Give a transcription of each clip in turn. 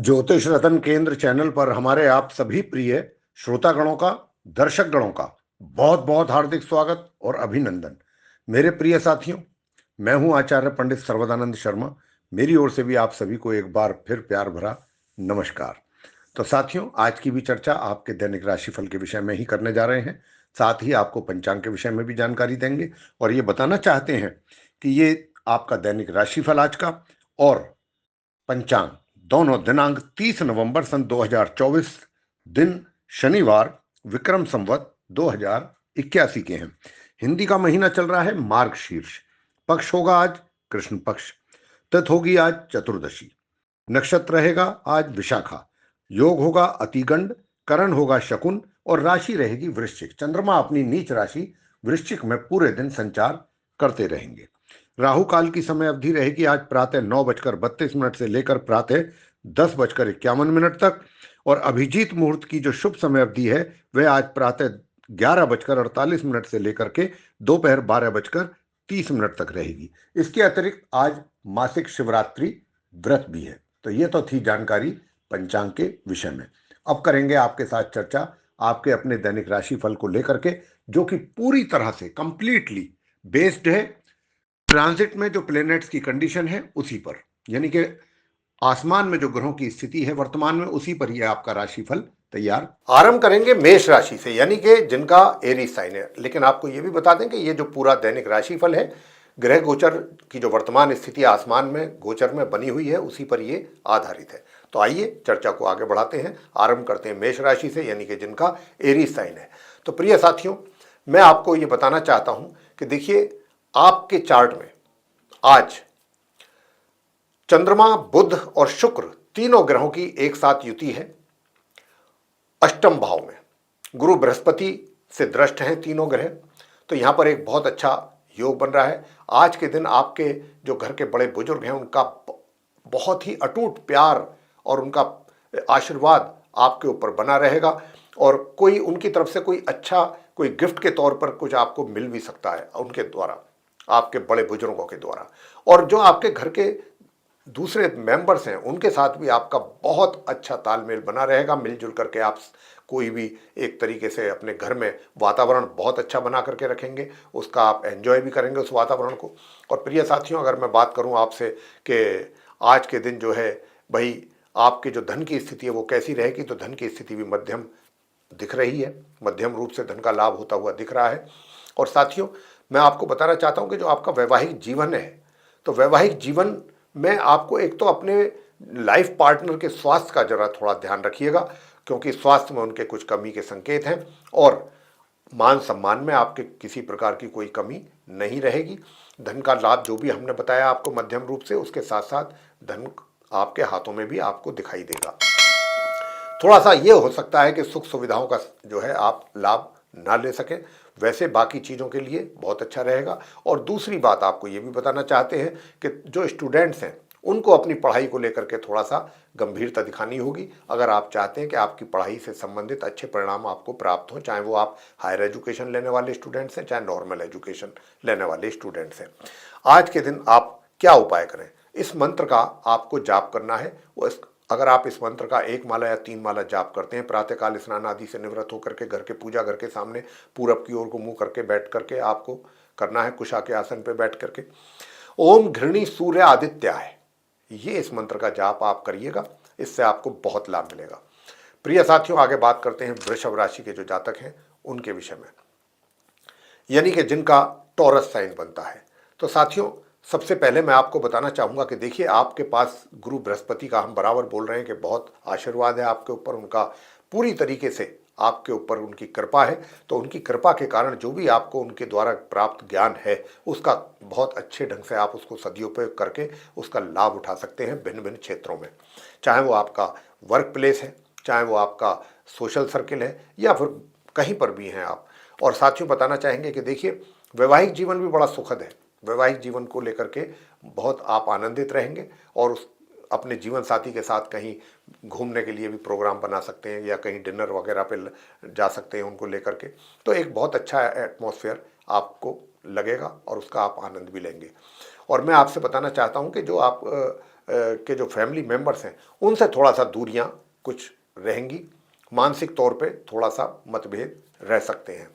ज्योतिष रतन केंद्र चैनल पर हमारे आप सभी प्रिय श्रोतागणों का, दर्शकगणों का बहुत बहुत हार्दिक स्वागत और अभिनंदन। मेरे प्रिय साथियों, मैं हूं आचार्य पंडित सर्वदानंद शर्मा। मेरी ओर से भी आप सभी को एक बार फिर प्यार भरा नमस्कार। तो साथियों, आज की भी चर्चा आपके दैनिक राशिफल के विषय में ही करने जा रहे हैं। साथ ही आपको पंचांग के विषय में भी जानकारी देंगे और ये बताना चाहते हैं कि ये आपका दैनिक राशिफल आज का और पंचांग दोनों दिनांक 30 नवंबर सन 2024, दिन शनिवार, विक्रम संवत 2081 के हैं। हिंदी का महीना चल रहा है मार्गशीर्ष। पक्ष होगा आज कृष्ण पक्ष। तिथि होगी आज चतुर्दशी। नक्षत्र रहेगा आज विशाखा। योग होगा अतिगंड। करण होगा शकुन और राशि रहेगी वृश्चिक। चंद्रमा अपनी नीच राशि वृश्चिक में पूरे दिन संचार करते रहेंगे। राहु काल की समय अवधि रहेगी आज प्रातः 9:32 से लेकर प्रातः 10:51 तक और अभिजीत मुहूर्त की जो शुभ समय अवधि है वह आज प्रातः 11:48 से लेकर के दोपहर 12:30 तक रहेगी। इसके अतिरिक्त आज मासिक शिवरात्रि व्रत भी है। तो ये तो थी जानकारी पंचांग के विषय में। अब करेंगे आपके साथ चर्चा आपके अपने दैनिक राशि फल को लेकर के, जो कि पूरी तरह से कंप्लीटली बेस्ड है ट्रांजिट में जो प्लेनेट्स की कंडीशन है उसी पर, यानी कि आसमान में जो ग्रहों की स्थिति है वर्तमान में उसी पर ही आपका राशिफल तैयार। आरंभ करेंगे मेष राशि से, यानी कि जिनका एरीज साइन है। लेकिन आपको यह भी बता दें कि ये जो पूरा दैनिक राशिफल है ग्रह गोचर की जो वर्तमान स्थिति आसमान में गोचर में बनी हुई है उसी पर ये आधारित है। तो आइए चर्चा को आगे बढ़ाते हैं। आरंभ करते हैं मेष राशि से, यानी कि जिनका एरीज साइन है। तो प्रिय साथियों, मैं आपको ये बताना चाहता हूं कि देखिए, आपके चार्ट में आज चंद्रमा, बुध और शुक्र तीनों ग्रहों की एक साथ युति है। अष्टम भाव में गुरु बृहस्पति से दृष्ट हैं तीनों ग्रह। तो यहां पर एक बहुत अच्छा योग बन रहा है। आज के दिन आपके जो घर के बड़े बुजुर्ग हैं उनका बहुत ही अटूट प्यार और उनका आशीर्वाद आपके ऊपर बना रहेगा और कोई उनकी तरफ से कोई अच्छा कोई गिफ्ट के तौर पर कुछ आपको मिल भी सकता है उनके द्वारा, आपके बड़े बुजुर्गों के द्वारा। और जो आपके घर के दूसरे मेंबर्स हैं उनके साथ भी आपका बहुत अच्छा तालमेल बना रहेगा। मिलजुल करके आप कोई भी एक तरीके से अपने घर में वातावरण बहुत अच्छा बना करके रखेंगे, उसका आप एंजॉय भी करेंगे उस वातावरण को। और प्रिय साथियों, अगर मैं बात करूं आपसे कि आज के दिन जो है भाई आपके जो धन की स्थिति है वो कैसी रहेगी, तो धन की स्थिति भी मध्यम दिख रही है। मध्यम रूप से धन का लाभ होता हुआ दिख रहा है। और साथियों, मैं आपको बताना चाहता हूं कि जो आपका वैवाहिक जीवन है, तो वैवाहिक जीवन में आपको एक तो अपने लाइफ पार्टनर के स्वास्थ्य का जरा थोड़ा ध्यान रखिएगा, क्योंकि स्वास्थ्य में उनके कुछ कमी के संकेत हैं। और मान सम्मान में आपके किसी प्रकार की कोई कमी नहीं रहेगी। धन का लाभ जो भी हमने बताया आपको मध्यम रूप से, उसके साथ साथ धन आपके हाथों में भी आपको दिखाई देगा। थोड़ा सा ये हो सकता है कि सुख सुविधाओं का जो है आप लाभ ना ले सकें, वैसे बाकी चीज़ों के लिए बहुत अच्छा रहेगा। और दूसरी बात आपको ये भी बताना चाहते हैं कि जो स्टूडेंट्स हैं उनको अपनी पढ़ाई को लेकर के थोड़ा सा गंभीरता दिखानी होगी। अगर आप चाहते हैं कि आपकी पढ़ाई से संबंधित अच्छे परिणाम आपको प्राप्त हों, चाहे वो आप हायर एजुकेशन लेने वाले स्टूडेंट्स हैं चाहे नॉर्मल एजुकेशन लेने वाले स्टूडेंट्स हैं, आज के दिन आप क्या उपाय करें, इस मंत्र का आपको जाप करना है। वो अगर आप इस मंत्र का 1 माला या 3 माला जाप करते हैं, प्रातःकाल स्नान आदि से निवृत्त होकर के घर के पूजा घर के सामने पूरब की ओर को मुंह करके बैठ करके आपको करना है, कुशा के आसन पे बैठ करके ओम घृणी सूर्य आदित्याय, ये इस मंत्र का जाप आप करिएगा। इससे आपको बहुत लाभ मिलेगा। प्रिय साथियों, आगे बात करते हैं वृषभ राशि के जो जातक हैं उनके विषय में, यानी कि जिनका टॉरस साइन बनता है। तो साथियों, सबसे पहले मैं आपको बताना चाहूँगा कि देखिए, आपके पास गुरु बृहस्पति का हम बराबर बोल रहे हैं कि बहुत आशीर्वाद है आपके ऊपर, उनका पूरी तरीके से आपके ऊपर उनकी कृपा है। तो उनकी कृपा के कारण जो भी आपको उनके द्वारा प्राप्त ज्ञान है उसका बहुत अच्छे ढंग से आप उसको सदुपयोग करके उसका लाभ उठा सकते हैं भिन्न भिन्न क्षेत्रों में, चाहे वो आपका वर्क प्लेस है, चाहे वो आपका सोशल सर्किल है, या फिर कहीं पर भी हैं आप। और साथियों, बताना चाहेंगे कि देखिए, वैवाहिक जीवन भी बड़ा सुखद है। वैवाहिक जीवन को लेकर के बहुत आप आनंदित रहेंगे और उस अपने जीवन साथी के साथ कहीं घूमने के लिए भी प्रोग्राम बना सकते हैं या कहीं डिनर वगैरह पे जा सकते हैं उनको लेकर के। तो एक बहुत अच्छा एटमॉस्फेयर आपको लगेगा और उसका आप आनंद भी लेंगे। और मैं आपसे बताना चाहता हूं कि जो आप के जो फैमिली मेंबर्स हैं उनसे थोड़ा सा दूरियां कुछ रहेंगी। मानसिक तौर पे थोड़ा सा मतभेद रह सकते हैं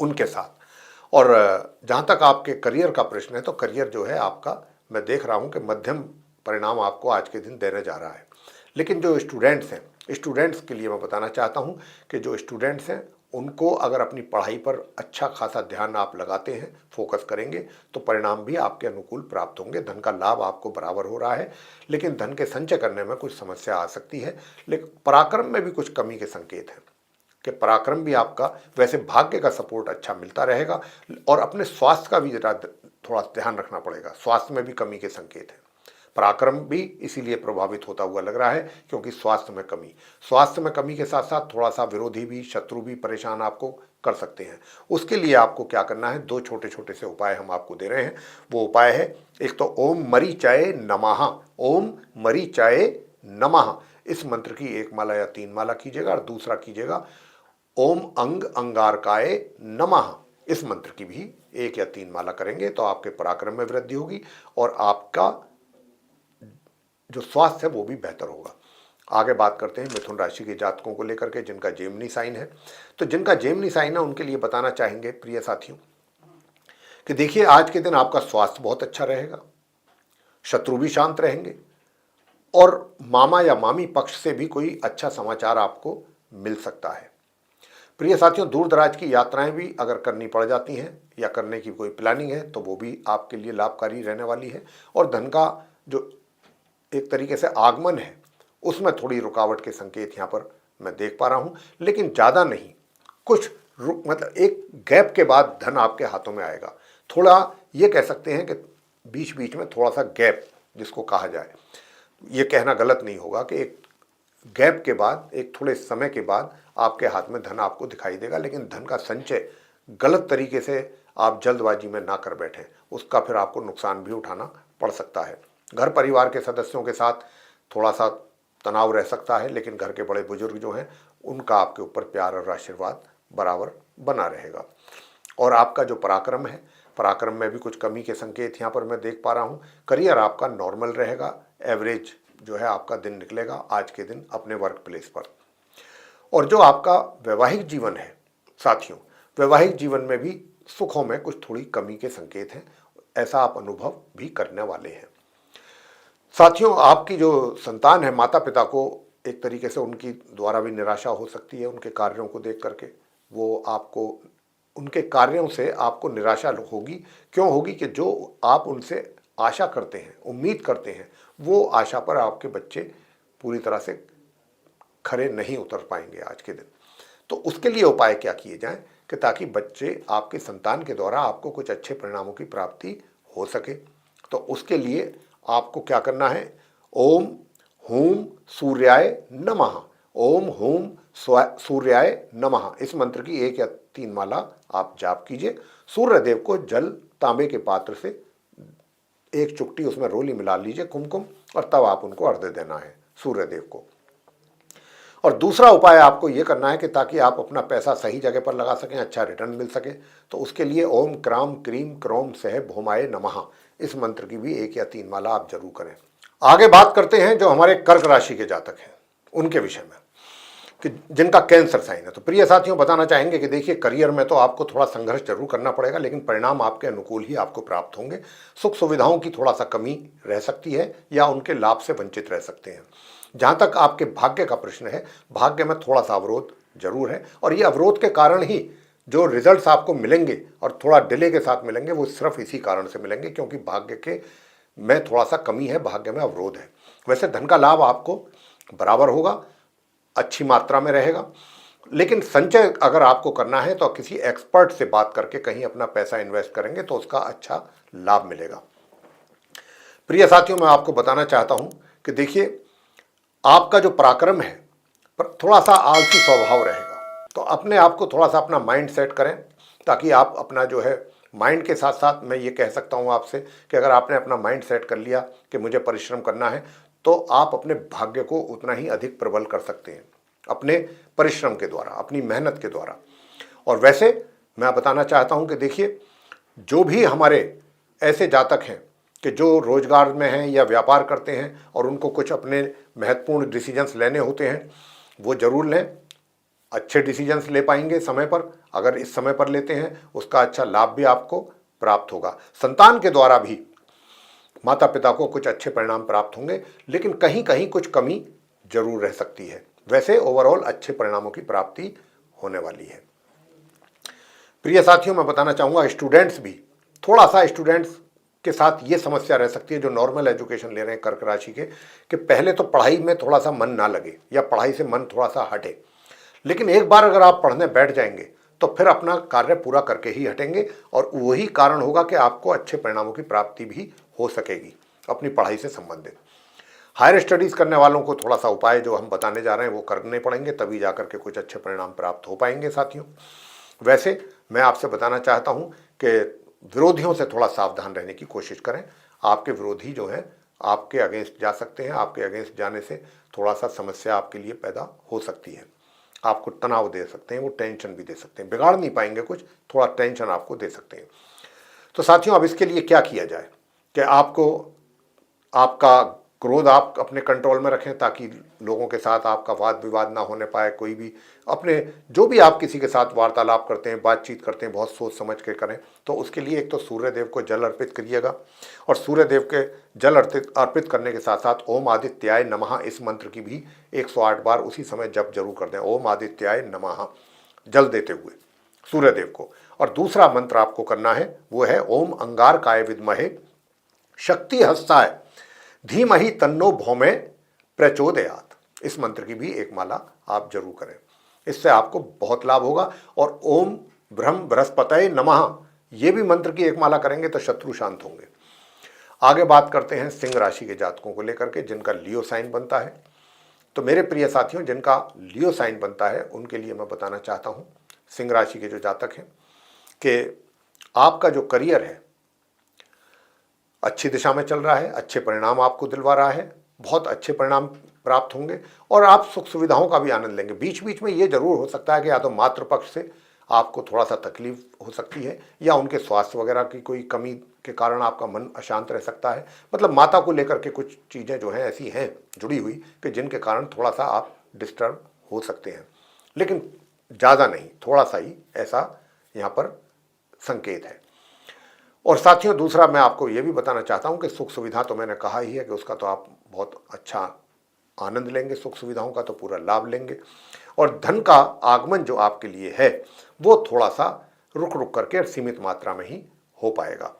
उनके साथ। और जहाँ तक आपके करियर का प्रश्न है तो करियर जो है आपका, मैं देख रहा हूँ कि मध्यम परिणाम आपको आज के दिन देने जा रहा है। लेकिन जो स्टूडेंट्स हैं, स्टूडेंट्स के लिए मैं बताना चाहता हूँ कि जो स्टूडेंट्स हैं उनको अगर अपनी पढ़ाई पर अच्छा खासा ध्यान आप लगाते हैं, फोकस करेंगे, तो परिणाम भी आपके अनुकूल प्राप्त होंगे। धन का लाभ आपको बराबर हो रहा है, लेकिन धन के संचय करने में कुछ समस्या आ सकती है। लेकिन पराक्रम में भी कुछ कमी के संकेत हैं कि पराक्रम भी आपका, वैसे भाग्य का सपोर्ट अच्छा मिलता रहेगा। और अपने स्वास्थ्य का भी जरा थोड़ा ध्यान रखना पड़ेगा, स्वास्थ्य में भी कमी के संकेत हैं। पराक्रम भी इसीलिए प्रभावित होता हुआ लग रहा है क्योंकि स्वास्थ्य में कमी के साथ साथ थोड़ा सा विरोधी भी, शत्रु भी परेशान आपको कर सकते हैं। उसके लिए आपको क्या करना है, दो छोटे छोटे से उपाय हम आपको दे रहे हैं। वो उपाय है, एक तो ओम मरीचाय नमः, ओम मरीचाय नमः, इस मंत्र की 1 माला या 3 माला कीजिएगा। और दूसरा कीजिएगा ओम अंग अंगारकाय नमः, इस मंत्र की भी 1 या 3 माला करेंगे तो आपके पराक्रम में वृद्धि होगी और आपका जो स्वास्थ्य है वो भी बेहतर होगा। आगे बात करते हैं मिथुन राशि के जातकों को लेकर के जिनका जेमिनी साइन है। तो जिनका जेमिनी साइन है उनके लिए बताना चाहेंगे प्रिय साथियों कि देखिए, आज के दिन आपका स्वास्थ्य बहुत अच्छा रहेगा, शत्रु भी शांत रहेंगे और मामा या मामी पक्ष से भी कोई अच्छा समाचार आपको मिल सकता है। प्रिय साथियों, दूर दराज की यात्राएं भी अगर करनी पड़ जाती हैं या करने की कोई प्लानिंग है तो वो भी आपके लिए लाभकारी रहने वाली है। और धन का जो एक तरीके से आगमन है उसमें थोड़ी रुकावट के संकेत यहाँ पर मैं देख पा रहा हूँ, लेकिन ज़्यादा नहीं, कुछ मतलब एक गैप के बाद धन आपके हाथों में आएगा। थोड़ा ये कह सकते हैं कि बीच बीच में थोड़ा सा गैप जिसको कहा जाए, ये कहना गलत नहीं होगा कि एक गैप के बाद, एक थोड़े समय के बाद आपके हाथ में धन आपको दिखाई देगा। लेकिन धन का संचय गलत तरीके से आप जल्दबाजी में ना कर बैठें, उसका फिर आपको नुकसान भी उठाना पड़ सकता है। घर परिवार के सदस्यों के साथ थोड़ा सा तनाव रह सकता है, लेकिन घर के बड़े बुजुर्ग जो हैं उनका आपके ऊपर प्यार और आशीर्वाद बराबर बना रहेगा। और आपका जो पराक्रम है, पराक्रम में भी कुछ कमी के संकेत यहाँ पर मैं देख पा रहा हूँ। करियर आपका नॉर्मल रहेगा, एवरेज जो है आपका दिन निकलेगा आज के दिन अपने वर्क प्लेस पर। और जो आपका वैवाहिक जीवन है साथियों, वैवाहिक जीवन में भी सुखों में कुछ थोड़ी कमी के संकेत हैं, ऐसा आप अनुभव भी करने वाले हैं। साथियों, आपकी जो संतान है, माता पिता को एक तरीके से उनकी द्वारा भी निराशा हो सकती है। उनके कार्यों को देख करके वो आपको, उनके कार्यों से आपको निराशा होगी। क्यों होगी कि जो आप उनसे आशा करते हैं, उम्मीद करते हैं, वो आशा पर आपके बच्चे पूरी तरह से खरे नहीं उतर पाएंगे आज के दिन। तो उसके लिए उपाय क्या किए जाएं कि ताकि बच्चे, आपके संतान के द्वारा आपको कुछ अच्छे परिणामों की प्राप्ति हो सके। तो उसके लिए आपको क्या करना है, ओम हूम सूर्याय नमः, ओम हूम सूर्याय नमः, इस मंत्र की 1 या 3 माला आप जाप कीजिए। सूर्य देव को जल तांबे के पात्र से 1 चुटकी उसमें रोली मिला लीजिए, कुमकुम, और तब आप उनको अर्घ्य देना है सूर्य देव को। और दूसरा उपाय आपको ये करना है कि ताकि आप अपना पैसा सही जगह पर लगा सकें, अच्छा रिटर्न मिल सके, तो उसके लिए ओम क्राम क्रीम क्रोम सह भौमाय नमः, इस मंत्र की भी 1 या 3 माला आप जरूर करें। आगे बात करते हैं जो हमारे कर्क राशि के जातक हैं उनके विषय में, कि जिनका कैंसर साइन है। तो प्रिय साथियों, बताना चाहेंगे कि देखिए, करियर में तो आपको थोड़ा संघर्ष जरूर करना पड़ेगा, लेकिन परिणाम आपके अनुकूल ही आपको प्राप्त होंगे। सुख सुविधाओं की थोड़ा सा कमी रह सकती है या उनके लाभ से वंचित रह सकते हैं। जहाँ तक आपके भाग्य का प्रश्न है, भाग्य में थोड़ा सा अवरोध जरूर है, और ये अवरोध के कारण ही जो रिजल्ट्स आपको मिलेंगे और थोड़ा डिले के साथ मिलेंगे, वो सिर्फ इसी कारण से मिलेंगे क्योंकि भाग्य के में थोड़ा सा कमी है, भाग्य में अवरोध है। वैसे धन का लाभ आपको बराबर होगा, अच्छी मात्रा में रहेगा, लेकिन संचय अगर आपको करना है तो किसी एक्सपर्ट से बात करके कहीं अपना पैसा इन्वेस्ट करेंगे तो उसका अच्छा लाभ मिलेगा। प्रिय साथियों, मैं आपको बताना चाहता हूं कि देखिए, आपका जो पराक्रम है थोड़ा सा आलसी स्वभाव रहेगा, तो अपने आप को थोड़ा सा अपना माइंड सेट करें ताकि आप अपना जो है माइंड के साथ साथ, मैं ये कह सकता हूँ आपसे कि अगर आपने अपना माइंड सेट कर लिया कि मुझे परिश्रम करना है, तो आप अपने भाग्य को उतना ही अधिक प्रबल कर सकते हैं अपने परिश्रम के द्वारा, अपनी मेहनत के द्वारा। और वैसे मैं बताना चाहता हूं कि देखिए, जो भी हमारे ऐसे जातक हैं कि जो रोजगार में हैं या व्यापार करते हैं और उनको कुछ अपने महत्वपूर्ण डिसीजंस लेने होते हैं, वो जरूर लें। अच्छे डिसीजंस ले पाएंगे समय पर। अगर इस समय पर लेते हैं उसका अच्छा लाभ भी आपको प्राप्त होगा। संतान के द्वारा भी माता पिता को कुछ अच्छे परिणाम प्राप्त होंगे, लेकिन कहीं कहीं कुछ कमी जरूर रह सकती है। वैसे ओवरऑल अच्छे परिणामों की प्राप्ति होने वाली है। प्रिय साथियों, मैं बताना चाहूँगा स्टूडेंट्स भी थोड़ा सा, स्टूडेंट्स के साथ ये समस्या रह सकती है जो नॉर्मल एजुकेशन ले रहे हैं कर्क राशि के, कि पहले तो पढ़ाई में थोड़ा सा मन ना लगे या पढ़ाई से मन थोड़ा सा हटे, लेकिन एक बार अगर आप पढ़ने बैठ जाएंगे तो फिर अपना कार्य पूरा करके ही हटेंगे और वही कारण होगा कि आपको अच्छे परिणामों की प्राप्ति भी हो सकेगी अपनी पढ़ाई से संबंधित। हायर स्टडीज़ करने वालों को थोड़ा सा उपाय जो हम बताने जा रहे हैं वो करने पड़ेंगे, तभी जाकर के कुछ अच्छे परिणाम प्राप्त हो पाएंगे साथियों। वैसे मैं आपसे बताना चाहता हूं कि विरोधियों से थोड़ा सावधान रहने की कोशिश करें। आपके विरोधी जो हैं आपके अगेंस्ट जा सकते हैं। आपके अगेंस्ट जाने से थोड़ा सा समस्या आपके लिए पैदा हो सकती है। आपको तनाव दे सकते हैं, वो टेंशन भी दे सकते हैं। बिगाड़ नहीं पाएंगे कुछ, थोड़ा टेंशन आपको दे सकते हैं। तो साथियों, अब इसके लिए क्या किया जाए कि आपको आपका क्रोध आप अपने कंट्रोल में रखें, ताकि लोगों के साथ आपका वाद विवाद ना होने पाए। कोई भी अपने जो भी आप किसी के साथ वार्तालाप करते हैं, बातचीत करते हैं, बहुत सोच समझ के करें। तो उसके लिए एक तो सूर्य देव को जल अर्पित करिएगा, और सूर्य देव के जल अर्पित करने के साथ साथ ओम आदित्याय नमः इस मंत्र की भी 108 बार उसी समय जप जरूर कर दें। ओम आदित्याय नमः जल देते हुए सूर्य देव को। और दूसरा मंत्र आपको करना है वो है ओम अंगारकाय विद्महे शक्ति हस्ताय धीमहि तन्नो भौमे प्रचोदयात। इस मंत्र की भी एक माला आप जरूर करें, इससे आपको बहुत लाभ होगा। और ओम ब्रह्म बृहस्पतये नमः ये भी मंत्र की एक माला करेंगे तो शत्रु शांत होंगे। आगे बात करते हैं सिंह राशि के जातकों को लेकर के जिनका लियो साइन बनता है। तो मेरे प्रिय साथियों, जिनका लियो साइन बनता है उनके लिए मैं बताना चाहता हूं, सिंह राशि के जो जातक हैं, कि आपका जो करियर है अच्छी दिशा में चल रहा है, अच्छे परिणाम आपको दिलवा रहा है, बहुत अच्छे परिणाम प्राप्त होंगे और आप सुख सुविधाओं का भी आनंद लेंगे। बीच बीच में ये जरूर हो सकता है कि या तो मातृपक्ष से आपको थोड़ा सा तकलीफ हो सकती है, या उनके स्वास्थ्य वगैरह की कोई कमी के कारण आपका मन अशांत रह सकता है। मतलब माता को लेकर के कुछ चीज़ें जो हैं ऐसी हैं जुड़ी हुई कि जिनके कारण थोड़ा सा आप डिस्टर्ब हो सकते हैं, लेकिन ज़्यादा नहीं, थोड़ा सा ही ऐसा यहाँ पर संकेत है। और साथियों, दूसरा मैं आपको ये भी बताना चाहता हूँ कि सुख सुविधा तो मैंने कहा ही है कि उसका तो आप बहुत अच्छा आनंद लेंगे, सुख सुविधाओं का तो पूरा लाभ लेंगे। और धन का आगमन जो आपके लिए है वो थोड़ा सा रुक रुक करके सीमित मात्रा में ही हो पाएगा,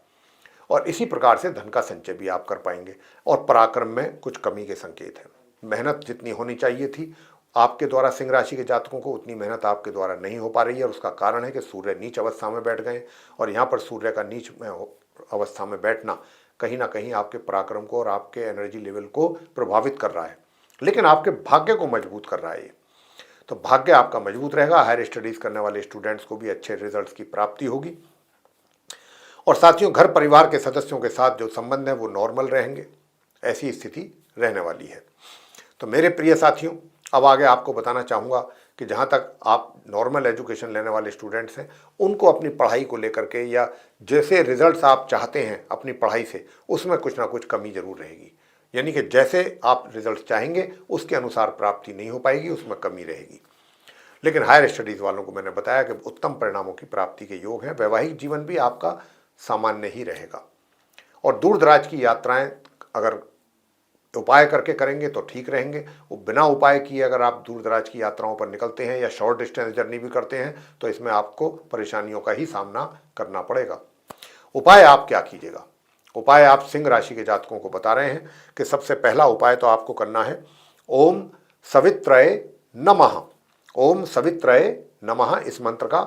और इसी प्रकार से धन का संचय भी आप कर पाएंगे। और पराक्रम में कुछ कमी के संकेत हैं। मेहनत जितनी होनी चाहिए थी आपके द्वारा सिंह राशि के जातकों को, उतनी मेहनत आपके द्वारा नहीं हो पा रही है। और उसका कारण है कि सूर्य नीच अवस्था में बैठ गए, और यहाँ पर सूर्य का नीच अवस्था में बैठना कहीं ना कहीं आपके पराक्रम को और आपके एनर्जी लेवल को प्रभावित कर रहा है, लेकिन आपके भाग्य को मजबूत कर रहा है ये। तो भाग्य आपका मजबूत रहेगा। हायर स्टडीज करने वाले स्टूडेंट्स को भी अच्छे रिजल्ट्स की प्राप्ति होगी। और साथियों, घर परिवार के सदस्यों के साथ जो संबंध है वो नॉर्मल रहेंगे, ऐसी स्थिति रहने वाली है। तो मेरे प्रिय साथियों, अब आगे आपको बताना चाहूँगा कि जहाँ तक आप नॉर्मल एजुकेशन लेने वाले स्टूडेंट्स हैं उनको अपनी पढ़ाई को लेकर के या जैसे रिजल्ट्स आप चाहते हैं अपनी पढ़ाई से, उसमें कुछ ना कुछ कमी जरूर रहेगी। यानी कि जैसे आप रिजल्ट चाहेंगे उसके अनुसार प्राप्ति नहीं हो पाएगी, उसमें कमी रहेगी। लेकिन हायर स्टडीज़ वालों को मैंने बताया कि उत्तम परिणामों की प्राप्ति के योग हैं। वैवाहिक जीवन भी आपका सामान्य ही रहेगा। और दूर दराज की यात्राएं अगर उपाय करके करेंगे तो ठीक रहेंगे। वो बिना उपाय किए अगर आप दूर दराज की यात्राओं पर निकलते हैं या शॉर्ट डिस्टेंस जर्नी भी करते हैं तो इसमें आपको परेशानियों का ही सामना करना पड़ेगा। उपाय आप क्या कीजिएगा? उपाय आप सिंह राशि के जातकों को बता रहे हैं कि सबसे पहला उपाय तो आपको करना है ओम सवित्रय नमः। ओम सवित्रय नमः इस मंत्र का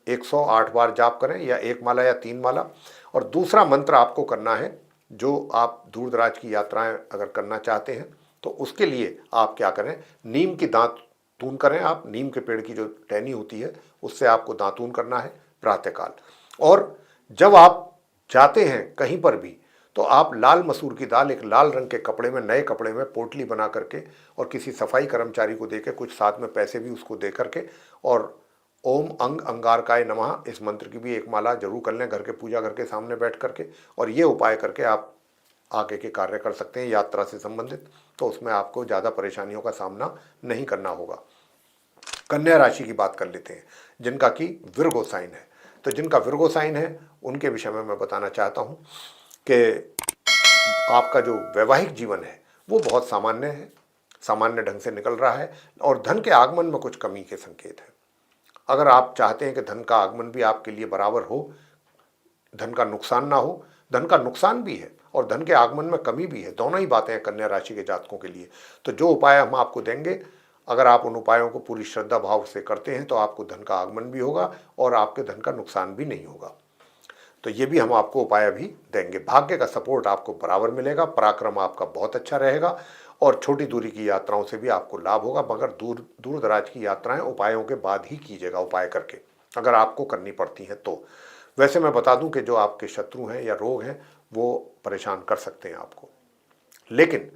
108 बार जाप करें, या एक माला या 3 माला। और दूसरा मंत्र आपको करना है, जो आप दूर दराज की यात्राएं अगर करना चाहते हैं तो उसके लिए आप क्या करें, नीम की दातून करें। आप नीम के पेड़ की जो टहनी होती है उससे आपको दातून करना है प्रातःकाल। और जब आप जाते हैं कहीं पर भी तो आप लाल मसूर की दाल एक लाल रंग के कपड़े में, नए कपड़े में पोटली बना करके और किसी सफाई कर्मचारी को देकर, कुछ साथ में पैसे भी उसको दे करके, और ओम अंग अंगारकाय नमः इस मंत्र की भी एक माला जरूर कर लें घर के पूजा घर के सामने बैठ करके। और ये उपाय करके आप आगे के कार्य कर सकते हैं यात्रा से संबंधित, तो उसमें आपको ज़्यादा परेशानियों का सामना नहीं करना होगा। कन्या राशि की बात कर लेते हैं, जिनका कि विर्गो साइन है। तो जिनका विर्गो साइन है उनके विषय में मैं बताना चाहता हूँ कि आपका जो वैवाहिक जीवन है वो बहुत सामान्य है, सामान्य ढंग से निकल रहा है और धन के आगमन में कुछ कमी के संकेत हैं। अगर आप चाहते हैं कि धन का आगमन भी आपके लिए बराबर हो, धन का नुकसान ना हो, धन का नुकसान भी है और धन के आगमन में कमी भी है, दोनों ही बातें हैं कन्या राशि के जातकों के लिए। तो जो उपाय हम आपको देंगे, अगर आप उन उपायों को पूरी श्रद्धा भाव से करते हैं तो आपको धन का आगमन भी होगा और आपके धन का नुकसान भी नहीं होगा। तो ये भी हम आपको उपाय अभी देंगे। भाग्य का सपोर्ट आपको बराबर मिलेगा, पराक्रम आपका बहुत अच्छा रहेगा और छोटी दूरी की यात्राओं से भी आपको लाभ होगा, मगर दूर दराज की यात्राएं उपायों के बाद ही कीजिएगा, उपाय करके अगर आपको करनी पड़ती हैं तो। वैसे मैं बता दूं कि जो आपके शत्रु हैं या रोग हैं वो परेशान कर सकते हैं आपको, लेकिन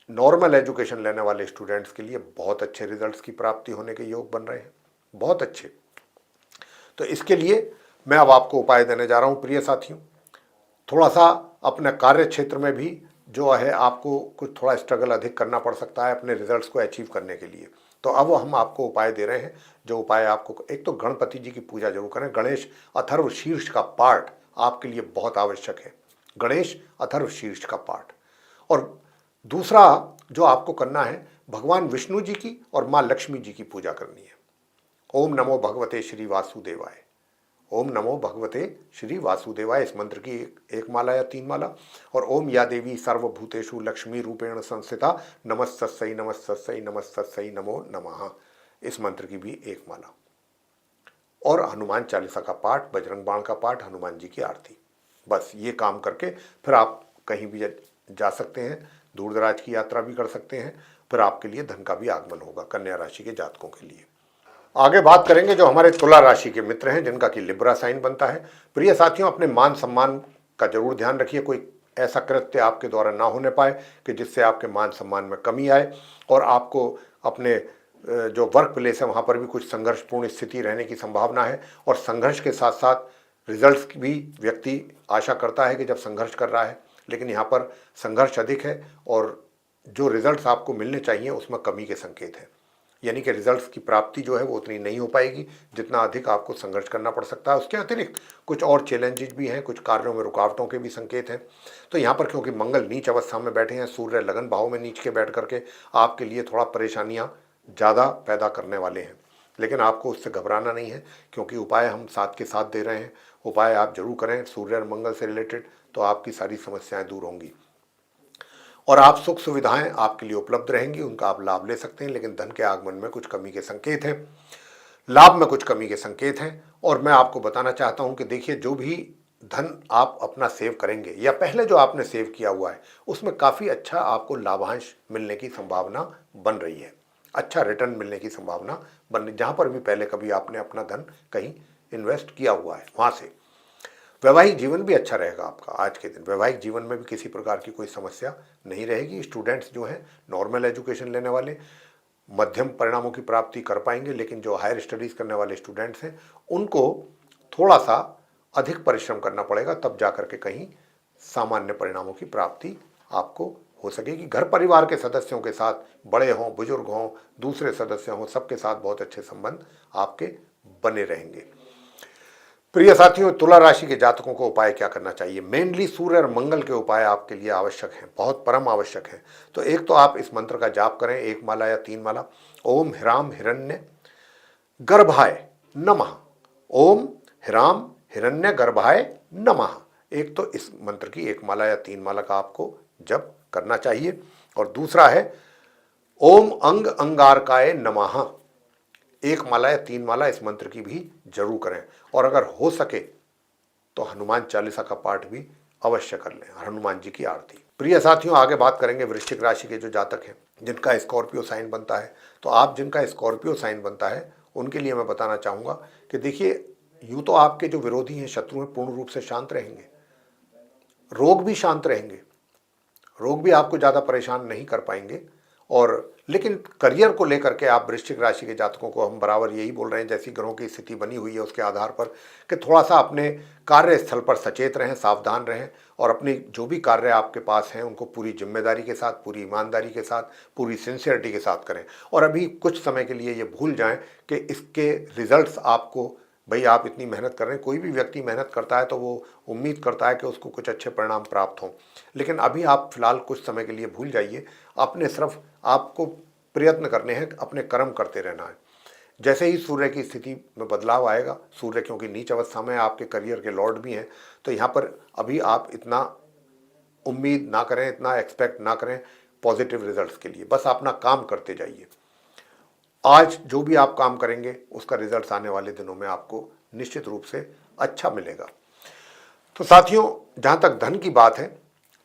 नॉर्मल एजुकेशन लेने वाले स्टूडेंट्स के लिए बहुत अच्छे रिजल्ट्स की प्राप्ति होने के योग बन रहे हैं, बहुत अच्छे। तो इसके लिए मैं अब आपको उपाय देने जा रहा हूं प्रिय साथियों। थोड़ा सा अपने कार्य क्षेत्र में भी जो है आपको कुछ थोड़ा स्ट्रगल अधिक करना पड़ सकता है अपने रिजल्ट्स को अचीव करने के लिए। तो अब हम आपको उपाय दे रहे हैं, जो उपाय आपको, एक तो गणपति जी की पूजा जरूर करें। गणेश अथर्व शीर्ष का पाठ आपके लिए बहुत आवश्यक है, गणेश अथर्व शीर्ष का पाठ। और दूसरा जो आपको करना है, भगवान विष्णु जी की और माँ लक्ष्मी जी की पूजा करनी है। ओम नमो भगवते श्री वासुदेवाय, ओम नमो भगवते श्री वासुदेवाय, इस मंत्र की एक माला या 3 माला। और ओम या देवी सर्वभूतेषु लक्ष्मी रूपेण संस्थिता नमस्तस्यै नमस्तस्यै नमस्तस्यै नमो नमः, इस मंत्र की भी 1 माला। और हनुमान चालीसा का पाठ, बजरंग बाण का पाठ, हनुमान जी की आरती। बस ये काम करके फिर आप कहीं भी जा सकते हैं, दूर दराज की यात्रा भी कर सकते हैं, फिर आपके लिए धन का भी आगमन होगा कन्या राशि के जातकों के लिए। आगे बात करेंगे जो हमारे तुला राशि के मित्र हैं, जिनका कि लिब्रा साइन बनता है। प्रिय साथियों, अपने मान सम्मान का जरूर ध्यान रखिए, कोई ऐसा कृत्य आपके द्वारा ना होने पाए कि जिससे आपके मान सम्मान में कमी आए और आपको अपने जो वर्क प्लेस है वहाँ पर भी कुछ संघर्षपूर्ण स्थिति रहने की संभावना है। और संघर्ष के साथ साथ रिजल्ट्स की भी व्यक्ति आशा करता है कि जब संघर्ष कर रहा है, लेकिन यहाँ पर संघर्ष अधिक है और जो रिजल्ट्स आपको मिलने चाहिए उसमें कमी के संकेत हैं। यानी कि रिजल्ट्स की प्राप्ति जो है वो उतनी नहीं हो पाएगी जितना अधिक आपको संघर्ष करना पड़ सकता है। उसके अतिरिक्त कुछ और चैलेंजेस भी हैं, कुछ कार्यों में रुकावटों के भी संकेत हैं। तो यहाँ पर क्योंकि मंगल नीच अवस्था में बैठे हैं, सूर्य लगन भाव में नीच के बैठ करके आपके लिए थोड़ा परेशानियाँ ज़्यादा पैदा करने वाले हैं, लेकिन आपको उससे घबराना नहीं है, क्योंकि उपाय हम साथ के साथ दे रहे हैं। उपाय आप जरूर करें सूर्य और मंगल से रिलेटेड, तो आपकी सारी समस्याएं दूर होंगी और आप सुख सुविधाएं आपके लिए उपलब्ध रहेंगी, उनका आप लाभ ले सकते हैं। लेकिन धन के आगमन में कुछ कमी के संकेत हैं, लाभ में कुछ कमी के संकेत हैं। और मैं आपको बताना चाहता हूं कि देखिए, जो भी धन आप अपना सेव करेंगे या पहले जो आपने सेव किया हुआ है उसमें काफ़ी अच्छा आपको लाभांश मिलने की संभावना बन रही है, अच्छा रिटर्न मिलने की संभावना बन रही। जहाँ पर भी पहले कभी आपने अपना धन कहीं इन्वेस्ट किया हुआ है वहाँ से वैवाहिक जीवन भी अच्छा रहेगा आपका। आज के दिन वैवाहिक जीवन में भी किसी प्रकार की कोई समस्या नहीं रहेगी। स्टूडेंट्स जो हैं, नॉर्मल एजुकेशन लेने वाले, मध्यम परिणामों की प्राप्ति कर पाएंगे, लेकिन जो हायर स्टडीज़ करने वाले स्टूडेंट्स हैं उनको थोड़ा सा अधिक परिश्रम करना पड़ेगा, तब जा कर के कहीं सामान्य परिणामों की प्राप्ति आपको हो सकेगी। घर परिवार के सदस्यों के साथ, बड़े हों बुजुर्ग हों दूसरे सदस्य हों, सबके साथ बहुत अच्छे संबंध आपके बने रहेंगे। प्रिय साथियों, तुला राशि के जातकों को उपाय क्या करना चाहिए? मेनली सूर्य और मंगल के उपाय आपके लिए आवश्यक हैं, बहुत परम आवश्यक हैं। तो एक तो आप इस मंत्र का जाप करें, 1 माला या 3 माला। ओम ह्राम हिरण्य गर्भाय नमः, ओम ह्राम हिरण्य गर्भाय नमः। एक तो इस मंत्र की 1 माला या 3 माला का आपको जप करना चाहिए। और दूसरा है ओम अंग अंगारकाय नमः, 1 माला या 3 माला इस मंत्र की भी जरूर करें। और अगर हो सके तो हनुमान चालीसा का पाठ भी अवश्य कर लें, हनुमान जी की आरती। प्रिय साथियों, आगे बात करेंगे वृश्चिक राशि के जो जातक हैं जिनका स्कॉर्पियो साइन बनता है। तो आप जिनका स्कॉर्पियो साइन बनता है उनके लिए मैं बताना चाहूँगा कि देखिए, यूँ तो आपके जो विरोधी हैं, शत्रु हैं, पूर्ण रूप से शांत रहेंगे, रोग भी शांत रहेंगे, रोग भी आपको ज़्यादा परेशान नहीं कर पाएंगे। और लेकिन करियर को लेकर के आप वृश्चिक राशि के जातकों को हम बराबर यही बोल रहे हैं, जैसी ग्रहों की स्थिति बनी हुई है उसके आधार पर, कि थोड़ा सा अपने कार्यस्थल पर सचेत रहें, सावधान रहें और अपनी जो भी कार्य आपके पास हैं उनको पूरी जिम्मेदारी के साथ, पूरी ईमानदारी के साथ, पूरी सिंसियरिटी के साथ करें। और अभी कुछ समय के लिए ये भूल जाएं कि इसके रिजल्ट्स आपको, भाई आप इतनी मेहनत कर रहे हैं, कोई भी व्यक्ति मेहनत करता है तो वो उम्मीद करता है कि उसको कुछ अच्छे परिणाम प्राप्त हों, लेकिन अभी आप फिलहाल कुछ समय के लिए भूल जाइए। अपने सिर्फ आपको प्रयत्न करने हैं, अपने कर्म करते रहना है। जैसे ही सूर्य की स्थिति में बदलाव आएगा, सूर्य क्योंकि नीच अवस्था में आपके करियर के लॉर्ड भी हैं, तो यहाँ पर अभी आप इतना उम्मीद ना करें, इतना एक्सपेक्ट ना करें पॉजिटिव रिजल्ट्स के लिए। बस अपना काम करते जाइए। आज जो भी आप काम करेंगे उसका रिजल्ट आने वाले दिनों में आपको निश्चित रूप से अच्छा मिलेगा। तो साथियों, जहाँ तक धन की बात है,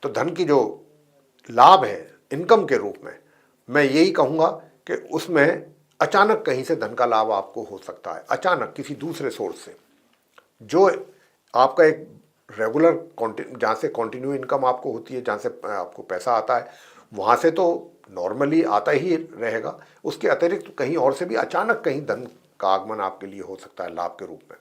तो धन की जो लाभ है इनकम के रूप में, मैं यही कहूँगा कि उसमें अचानक कहीं से धन का लाभ आपको हो सकता है, अचानक किसी दूसरे सोर्स से, जो आपका एक रेगुलर जहाँ से कंटिन्यू इनकम आपको होती है, जहाँ से आपको पैसा आता है, वहाँ से तो नॉर्मली आता ही रहेगा। उसके अतिरिक्त कहीं और से भी अचानक कहीं धन का आगमन आपके लिए हो सकता है लाभ के रूप में।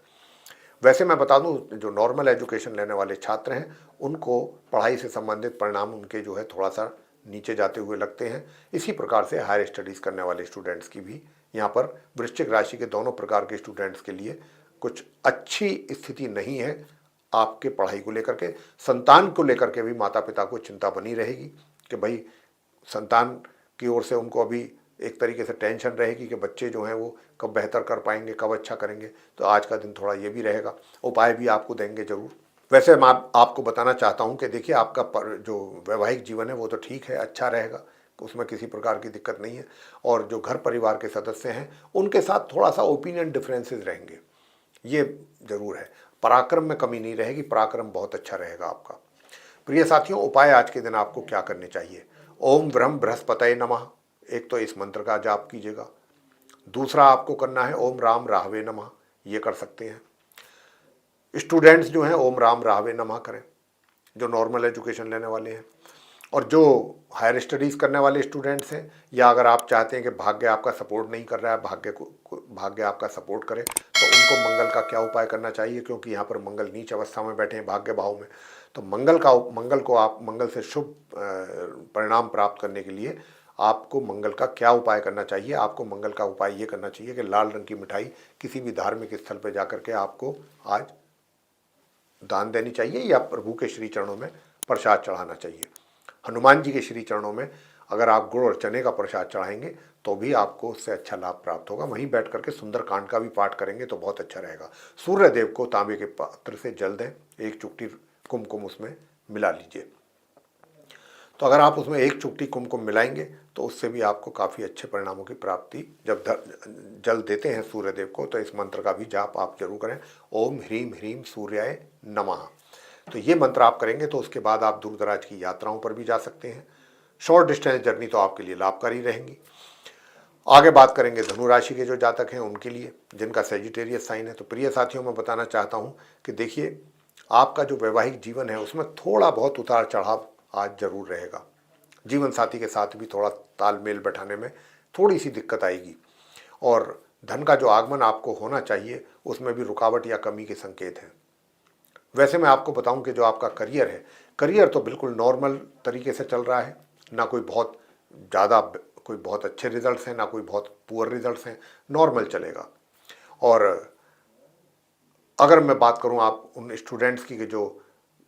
वैसे मैं बता दूं, जो नॉर्मल एजुकेशन लेने वाले छात्र हैं उनको पढ़ाई से संबंधित परिणाम उनके जो है थोड़ा सा नीचे जाते हुए लगते हैं। इसी प्रकार से हायर स्टडीज़ करने वाले स्टूडेंट्स की भी यहाँ पर, वृश्चिक राशि के दोनों प्रकार के स्टूडेंट्स के लिए कुछ अच्छी स्थिति नहीं है। आपके पढ़ाई को लेकर के, संतान को लेकर के भी माता पिता को चिंता बनी रहेगी कि भाई संतान की ओर से उनको अभी एक तरीके से टेंशन रहेगी कि बच्चे जो हैं वो कब बेहतर कर पाएंगे, कब अच्छा करेंगे। तो आज का दिन थोड़ा ये भी रहेगा, उपाय भी आपको देंगे ज़रूर। वैसे मैं आपको बताना चाहता हूँ कि देखिए, आपका जो वैवाहिक जीवन है वो तो ठीक है, अच्छा रहेगा, उसमें किसी प्रकार की दिक्कत नहीं है। और जो घर परिवार के सदस्य हैं उनके साथ थोड़ा सा ओपिनियन डिफरेंसेस रहेंगे, ये ज़रूर है। पराक्रम में कमी नहीं रहेगी, पराक्रम बहुत अच्छा रहेगा आपका। प्रिय साथियों, उपाय आज के दिन आपको क्या करने चाहिए? ओम ब्रह्म बृहस्पतये नमः, एक तो इस मंत्र का जाप कीजिएगा। दूसरा आपको करना है ओम राम राहवे नमः, ये कर सकते हैं। स्टूडेंट्स जो हैं ओम राम राहवे नमः करें, जो नॉर्मल एजुकेशन लेने वाले हैं। और जो हायर स्टडीज़ करने वाले स्टूडेंट्स हैं, या अगर आप चाहते हैं कि भाग्य आपका सपोर्ट नहीं कर रहा है, भाग्य आपका सपोर्ट करे, तो उनको मंगल का क्या उपाय करना चाहिए? क्योंकि यहाँ पर मंगल नीच अवस्था में बैठे हैं भाग्य भाव में, तो मंगल से शुभ परिणाम प्राप्त करने के लिए आपको मंगल का क्या उपाय करना चाहिए? आपको मंगल का उपाय ये करना चाहिए कि लाल रंग की मिठाई किसी भी धार्मिक स्थल पर जाकर के आपको आज दान देनी चाहिए, या प्रभु के श्री चरणों में प्रसाद चढ़ाना चाहिए। हनुमान जी के श्री चरणों में अगर आप गुड़ और चने का प्रसाद चढ़ाएंगे तो भी आपको उससे अच्छा लाभ प्राप्त होगा। वहीं बैठ करके सुंदरकांड का भी पाठ करेंगे तो बहुत अच्छा रहेगा। सूर्य देव को तांबे के पात्र से जल दें, एक चुटकी कुमकुम उसमें मिला लीजिए। तो अगर आप उसमें एक चुटकी कुमकुम मिलाएंगे तो उससे भी आपको काफ़ी अच्छे परिणामों की प्राप्ति, जब जल देते हैं सूर्य देव को, तो इस मंत्र का भी जाप आप जरूर करें। ओम ह्रीम ह्रीम सूर्याय नमः। तो ये मंत्र आप करेंगे तो उसके बाद आप दूर दराज की यात्राओं पर भी जा सकते हैं। शॉर्ट डिस्टेंस जर्नी तो आपके लिए लाभकारी रहेंगी। आगे बात करेंगे धनु राशि के जो जातक हैं उनके लिए, जिनका सेजिटेरियस साइन है। तो प्रिय साथियों, मैं बताना चाहता हूँ कि देखिए, आपका जो वैवाहिक जीवन है उसमें थोड़ा बहुत उतार चढ़ाव आज जरूर रहेगा। जीवन साथी के साथ भी थोड़ा तालमेल बैठाने में थोड़ी सी दिक्कत आएगी, और धन का जो आगमन आपको होना चाहिए उसमें भी रुकावट या कमी के संकेत हैं। वैसे मैं आपको बताऊं कि जो आपका करियर है, करियर तो बिल्कुल नॉर्मल तरीके से चल रहा है, ना कोई बहुत ज़्यादा कोई बहुत अच्छे रिजल्ट्स हैं, ना कोई बहुत पुअर रिजल्ट्स हैं, नॉर्मल चलेगा। और अगर मैं बात करूं आप उन स्टूडेंट्स की कि जो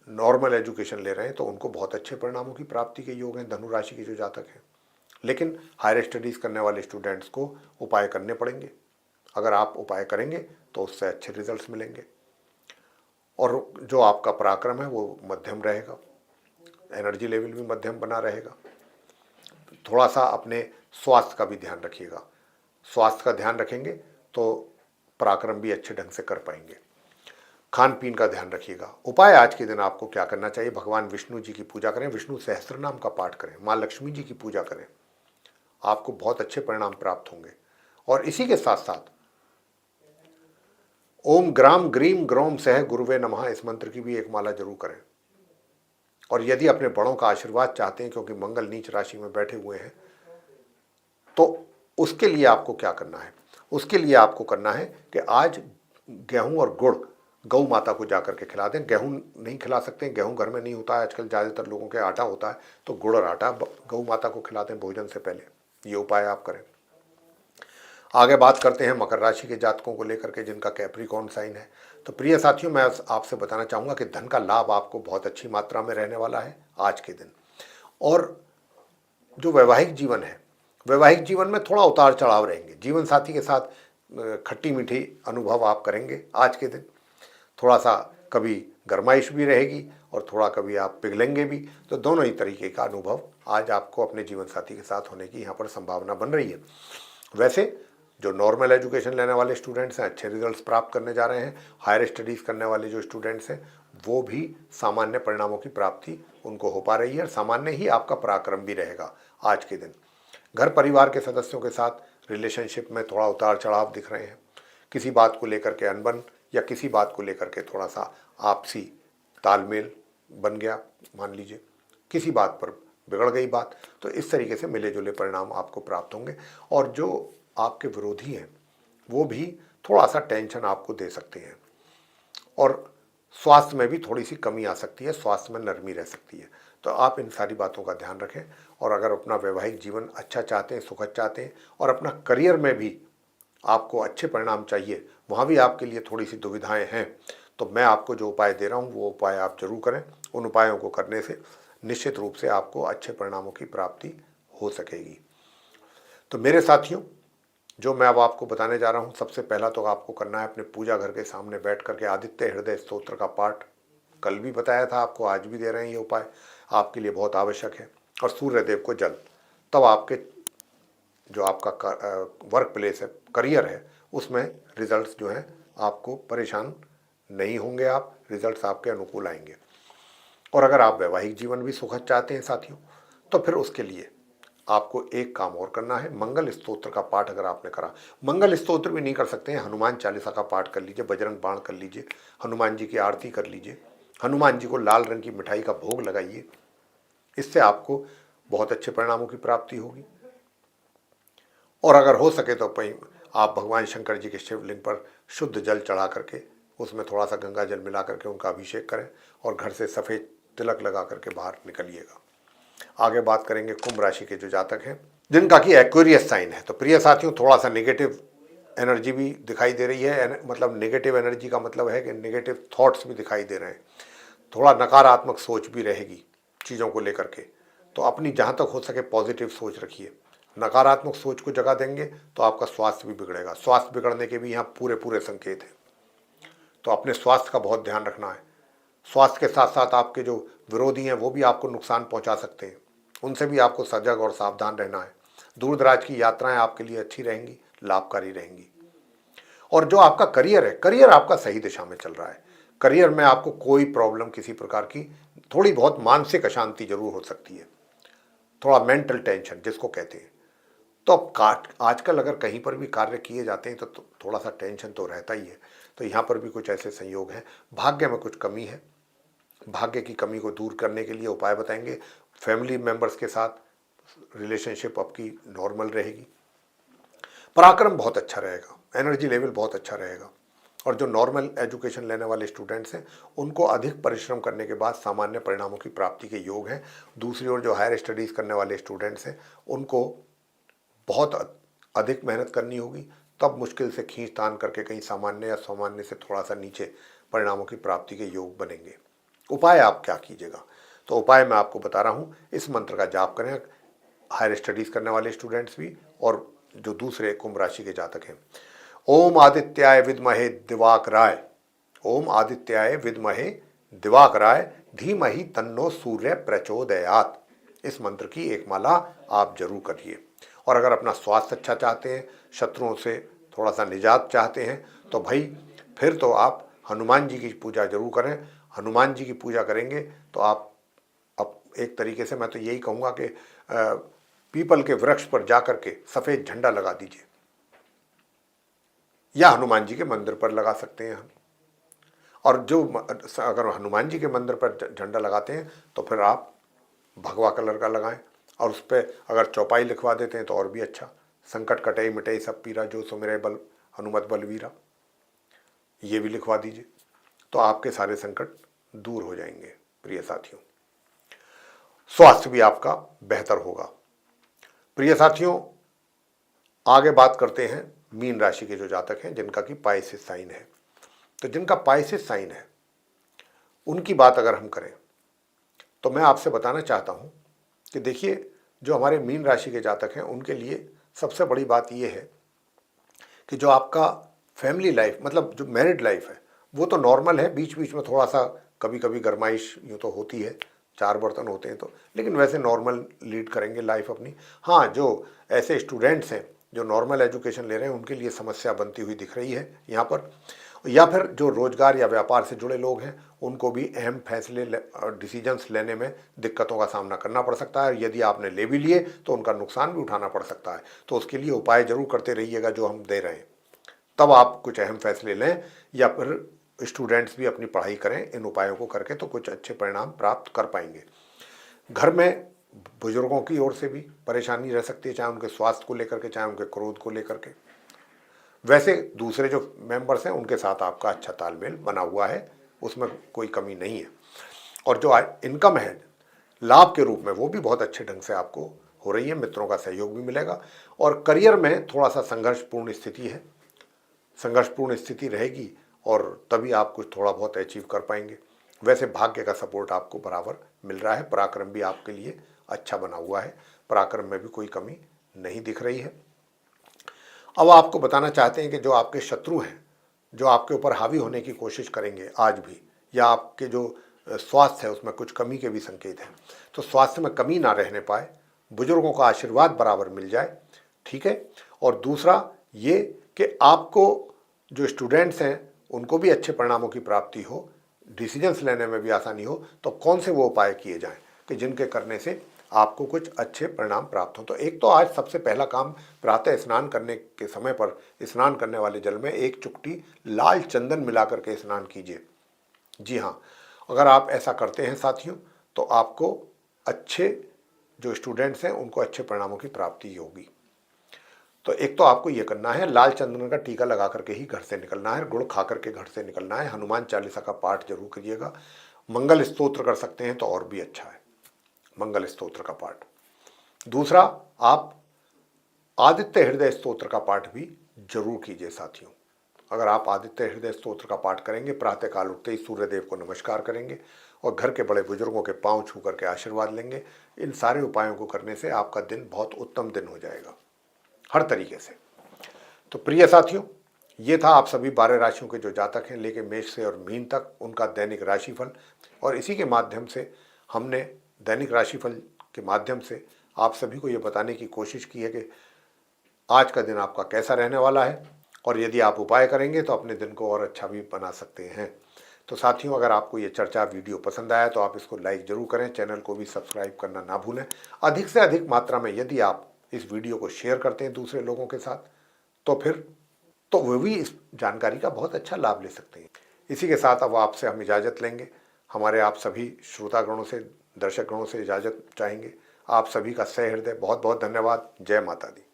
नॉर्मल एजुकेशन ले रहे हैं, तो उनको बहुत अच्छे परिणामों की प्राप्ति के योग हैं धनु राशि के जो जातक हैं। लेकिन हायर स्टडीज़ करने वाले स्टूडेंट्स को उपाय करने पड़ेंगे। अगर आप उपाय करेंगे तो उससे अच्छे रिजल्ट्स मिलेंगे। और जो आपका पराक्रम है वो मध्यम रहेगा, एनर्जी लेवल भी मध्यम बना रहेगा। थोड़ा सा अपने स्वास्थ्य का भी ध्यान रखिएगा। स्वास्थ्य का ध्यान रखेंगे तो पराक्रम भी अच्छे ढंग से कर पाएंगे। खान पीन का ध्यान रखिएगा। उपाय आज के दिन आपको क्या करना चाहिए? भगवान विष्णु जी की पूजा करें, विष्णु सहस्त्र नाम का पाठ करें, माँ लक्ष्मी जी की पूजा करें, आपको बहुत अच्छे परिणाम प्राप्त होंगे। और इसी के साथ साथ ओम ग्राम ग्रीम ग्रोम सह गुरुवे नमः, इस मंत्र की भी एक माला जरूर करें। और यदि अपने बड़ों का आशीर्वाद चाहते हैं, क्योंकि मंगल नीच राशि में बैठे हुए हैं, तो उसके लिए आपको क्या करना है? उसके लिए आपको करना है कि आज गेहूं और गुड़ गौ माता को जाकर के खिला दें। गेहूं नहीं खिला सकते, गेहूं घर में नहीं होता है, आजकल ज़्यादातर लोगों के आटा होता है, तो गुड़ और आटा गौ माता को खिला दें भोजन से पहले। ये उपाय आप करें। आगे बात करते हैं मकर राशि के जातकों को लेकर के जिनका कैप्रिकॉर्न साइन है। तो प्रिय साथियों, मैं आपसे बताना चाहूँगा कि धन का लाभ आपको बहुत अच्छी मात्रा में रहने वाला है आज के दिन। और जो वैवाहिक जीवन है, वैवाहिक जीवन में थोड़ा उतार चढ़ाव रहेंगे। जीवन साथी के साथ खट्टी मीठी अनुभव आप करेंगे आज के दिन। थोड़ा सा कभी गरमाइश भी रहेगी और थोड़ा कभी आप पिघलेंगे भी। तो दोनों ही तरीके का अनुभव आज आपको अपने जीवन साथी के साथ होने की यहाँ पर संभावना बन रही है। वैसे जो नॉर्मल एजुकेशन लेने वाले स्टूडेंट्स हैं अच्छे रिजल्ट्स प्राप्त करने जा रहे हैं। हायर स्टडीज़ करने वाले जो स्टूडेंट्स हैं वो भी सामान्य परिणामों की प्राप्ति उनको हो पा रही है। सामान्य ही आपका पराक्रम भी रहेगा आज के दिन। घर परिवार के सदस्यों के साथ रिलेशनशिप में थोड़ा उतार चढ़ाव दिख रहे हैं। किसी बात को लेकर के अनबन या किसी बात को लेकर के थोड़ा सा आपसी तालमेल बन गया, मान लीजिए किसी बात पर बिगड़ गई बात, तो इस तरीके से मिले जुले परिणाम आपको प्राप्त होंगे। और जो आपके विरोधी हैं वो भी थोड़ा सा टेंशन आपको दे सकते हैं और स्वास्थ्य में भी थोड़ी सी कमी आ सकती है, स्वास्थ्य में नरमी रह सकती है। तो आप इन सारी बातों का ध्यान रखें। और अगर अपना वैवाहिक जीवन अच्छा चाहते हैं, सुखद चाहते हैं और अपना करियर में भी आपको अच्छे परिणाम चाहिए, वहाँ भी आपके लिए थोड़ी सी दुविधाएं हैं, तो मैं आपको जो उपाय दे रहा हूँ वो उपाय आप जरूर करें। उन उपायों को करने से निश्चित रूप से आपको अच्छे परिणामों की प्राप्ति हो सकेगी। तो मेरे साथियों, जो मैं अब आपको बताने जा रहा हूँ, सबसे पहला तो आपको करना है अपने पूजा घर के सामने बैठ करके आदित्य हृदय स्तोत्र का पाठ। कल भी बताया था आपको, आज भी दे रहे हैं। ये उपाय आपके लिए बहुत आवश्यक है। और सूर्य देव को जल, तब आपके जो आपका वर्क प्लेस है, करियर है, उसमें रिजल्ट्स जो हैं आपको परेशान नहीं होंगे, आप रिजल्ट्स आपके अनुकूल आएंगे। और अगर आप वैवाहिक जीवन भी सुखद चाहते हैं साथियों, तो फिर उसके लिए आपको एक काम और करना है। मंगल स्तोत्र का पाठ अगर आपने करा, मंगल स्तोत्र भी नहीं कर सकते हैं, हनुमान चालीसा का पाठ कर लीजिए, बजरंग बाण कर लीजिए, हनुमान जी की आरती कर लीजिए, हनुमान जी को लाल रंग की मिठाई का भोग लगाइए। इससे आपको बहुत अच्छे परिणामों की प्राप्ति होगी। और अगर हो सके तो आप भगवान शंकर जी के शिवलिंग पर शुद्ध जल चढ़ा करके उसमें थोड़ा सा गंगा जल मिला करके उनका अभिषेक करें और घर से सफ़ेद तिलक लगा करके बाहर निकलिएगा। आगे बात करेंगे कुंभ राशि के जो जातक हैं जिनका कि एक्वेरियस साइन है। तो प्रिय साथियों, थोड़ा सा नेगेटिव एनर्जी भी दिखाई दे रही है। मतलब नेगेटिव एनर्जी का मतलब है कि नेगेटिव थॉट्स भी दिखाई दे रहे हैं। थोड़ा नकारात्मक सोच भी रहेगी चीज़ों को लेकर के। तो अपनी जहाँ तक हो सके पॉजिटिव सोच रखिए। नकारात्मक सोच को जगह देंगे तो आपका स्वास्थ्य भी बिगड़ेगा। स्वास्थ्य बिगड़ने के भी यहाँ पूरे पूरे संकेत हैं। तो अपने स्वास्थ्य का बहुत ध्यान रखना है। स्वास्थ्य के साथ साथ आपके जो विरोधी हैं वो भी आपको नुकसान पहुंचा सकते हैं, उनसे भी आपको सजग और सावधान रहना है। दूर दराज की यात्राएं आपके लिए अच्छी रहेंगी, लाभकारी रहेंगी। और जो आपका करियर है, करियर आपका सही दिशा में चल रहा है। करियर में आपको कोई प्रॉब्लम किसी प्रकार की, थोड़ी बहुत मानसिक अशांति जरूर हो सकती है, थोड़ा मेंटल टेंशन जिसको कहते हैं। तो अब आजकल अगर कहीं पर भी कार्य किए जाते हैं तो थोड़ा सा टेंशन तो रहता ही है। तो यहाँ पर भी कुछ ऐसे संयोग हैं। भाग्य में कुछ कमी है, भाग्य की कमी को दूर करने के लिए उपाय बताएंगे। फैमिली मेंबर्स के साथ रिलेशनशिप आपकी नॉर्मल रहेगी। पराक्रम बहुत अच्छा रहेगा, एनर्जी लेवल बहुत अच्छा रहेगा। और जो नॉर्मल एजुकेशन लेने वाले स्टूडेंट्स हैं उनको अधिक परिश्रम करने के बाद सामान्य परिणामों की प्राप्ति के योग हैं। दूसरी ओर जो हायर स्टडीज़ करने वाले स्टूडेंट्स हैं उनको बहुत अधिक मेहनत करनी होगी, तब मुश्किल से खींचतान करके कहीं सामान्य या सामान्य से थोड़ा सा नीचे परिणामों की प्राप्ति के योग बनेंगे। उपाय आप क्या कीजिएगा? तो उपाय मैं आपको बता रहा हूँ, इस मंत्र का जाप करें हायर स्टडीज़ करने वाले स्टूडेंट्स भी और जो दूसरे कुंभ राशि के जातक हैं। ओम आदित्याय विद्महे दिवाकराय, ओम आदित्याय विद्महे दिवाकराय धीमहि तन्नो सूर्य प्रचोदयात। इस मंत्र की एक माला आप जरूर करिए। और अगर अपना स्वास्थ्य अच्छा चाहते हैं, शत्रुओं से थोड़ा सा निजात चाहते हैं, तो भाई फिर तो आप हनुमान जी की पूजा जरूर करें। हनुमान जी की पूजा करेंगे तो आप अब एक तरीके से मैं तो यही कहूँगा कि पीपल के वृक्ष पर जाकर के सफ़ेद झंडा लगा दीजिए, या हनुमान जी के मंदिर पर लगा सकते हैं हम। और जो अगर हनुमान जी के मंदिर पर झंडा लगाते हैं तो फिर आप भगवा कलर का लगाएं और उस पर अगर चौपाई लिखवा देते हैं तो और भी अच्छा। संकट कटे मिटे सब पीरा, जो सुमिरै बल हनुमत बलवीरा, ये भी लिखवा दीजिए। तो आपके सारे संकट दूर हो जाएंगे प्रिय साथियों। स्वास्थ्य भी आपका बेहतर होगा। प्रिय साथियों, आगे बात करते हैं मीन राशि के जो जातक हैं जिनका कि पाइसेस साइन है। तो जिनका पाइसेस साइन है उनकी बात अगर हम करें तो मैं आपसे बताना चाहता हूं कि देखिए, जो हमारे मीन राशि के जातक हैं उनके लिए सबसे बड़ी बात यह है कि जो आपका फैमिली लाइफ, मतलब जो मैरिड लाइफ है, वो तो नॉर्मल है। बीच बीच में थोड़ा सा कभी कभी गरमाइश यूँ तो होती है, चार बर्तन होते हैं तो, लेकिन वैसे नॉर्मल लीड करेंगे लाइफ अपनी। हाँ, जो ऐसे स्टूडेंट्स हैं जो नॉर्मल एजुकेशन ले रहे हैं उनके लिए समस्या बनती हुई दिख रही है यहाँ पर। या फिर जो रोजगार या व्यापार से जुड़े लोग हैं उनको भी अहम फैसले डिसीजंस लेने में दिक्कतों का सामना करना पड़ सकता है। यदि आपने ले भी लिए तो उनका नुकसान भी उठाना पड़ सकता है। तो उसके लिए उपाय जरूर करते रहिएगा जो हम दे रहे हैं, तब आप कुछ अहम फैसले लें। या फिर स्टूडेंट्स भी अपनी पढ़ाई करें इन उपायों को करके, तो कुछ अच्छे परिणाम प्राप्त कर पाएंगे। घर में बुजुर्गों की ओर से भी परेशानी रह सकती है, चाहे उनके स्वास्थ्य को लेकर के, चाहे उनके क्रोध को लेकर के। वैसे दूसरे जो मेंबर्स हैं उनके साथ आपका अच्छा तालमेल बना हुआ है, उसमें कोई कमी नहीं है। और जो इनकम है लाभ के रूप में वो भी बहुत अच्छे ढंग से आपको हो रही है, मित्रों का सहयोग भी मिलेगा। और करियर में थोड़ा सा संघर्षपूर्ण स्थिति है, संघर्षपूर्ण स्थिति रहेगी और तभी आप कुछ थोड़ा बहुत अचीव कर पाएंगे। वैसे भाग्य का सपोर्ट आपको बराबर मिल रहा है, पराक्रम भी आपके लिए अच्छा बना हुआ है, पराक्रम में भी कोई कमी नहीं दिख रही है। अब आपको बताना चाहते हैं कि जो आपके शत्रु हैं, जो आपके ऊपर हावी होने की कोशिश करेंगे आज भी, या आपके जो स्वास्थ्य है उसमें कुछ कमी के भी संकेत हैं, तो स्वास्थ्य में कमी ना रहने पाए, बुजुर्गों का आशीर्वाद बराबर मिल जाए, ठीक है। और दूसरा ये कि आपको जो स्टूडेंट्स हैं उनको भी अच्छे परिणामों की प्राप्ति हो, डिसीजंस लेने में भी आसानी हो। तो कौन से वो उपाय किए जाएं कि जिनके करने से आपको कुछ अच्छे परिणाम प्राप्त हो। तो एक तो आज सबसे पहला काम, प्रातः स्नान करने के समय पर स्नान करने वाले जल में एक चुटकी लाल चंदन मिला करके स्नान कीजिए। जी हाँ, अगर आप ऐसा करते हैं साथियों तो आपको अच्छे जो स्टूडेंट्स हैं उनको अच्छे परिणामों की प्राप्ति होगी। तो एक तो आपको ये करना है, लाल चंदन का टीका लगा करके ही घर से निकलना है, गुड़ खा करके घर से निकलना है। हनुमान चालीसा का पाठ जरूर करिएगा। मंगल स्तोत्र कर सकते हैं तो और भी अच्छा है, मंगल स्तोत्र का पाठ। दूसरा, आप आदित्य हृदय स्तोत्र का पाठ भी जरूर कीजिए साथियों। अगर आप आदित्य हृदय स्तोत्र का पाठ करेंगे, प्रातःकाल उठते ही सूर्यदेव को नमस्कार करेंगे और घर के बड़े बुजुर्गों के पांव छू करके आशीर्वाद लेंगे, इन सारे उपायों को करने से आपका दिन बहुत उत्तम दिन हो जाएगा हर तरीके से। तो प्रिय साथियों, ये था आप सभी 12 राशियों के जो जातक हैं, लेके मेष से और मीन तक, उनका दैनिक राशिफल। और इसी के माध्यम से हमने दैनिक राशिफल के माध्यम से आप सभी को ये बताने की कोशिश की है कि आज का दिन आपका कैसा रहने वाला है, और यदि आप उपाय करेंगे तो अपने दिन को और अच्छा भी बना सकते हैं। तो साथियों, अगर आपको ये चर्चा वीडियो पसंद आया तो आप इसको लाइक जरूर करें, चैनल को भी सब्सक्राइब करना ना भूलें। अधिक से अधिक मात्रा में यदि आप इस वीडियो को शेयर करते हैं दूसरे लोगों के साथ, तो फिर तो वो भी इस जानकारी का बहुत अच्छा लाभ ले सकते हैं। इसी के साथ अब आपसे हम इजाज़त लेंगे। हमारे आप सभी श्रोतागणों से, दर्शकगणों से इजाज़त चाहेंगे। आप सभी का सह हृदय बहुत बहुत धन्यवाद। जय माता दी।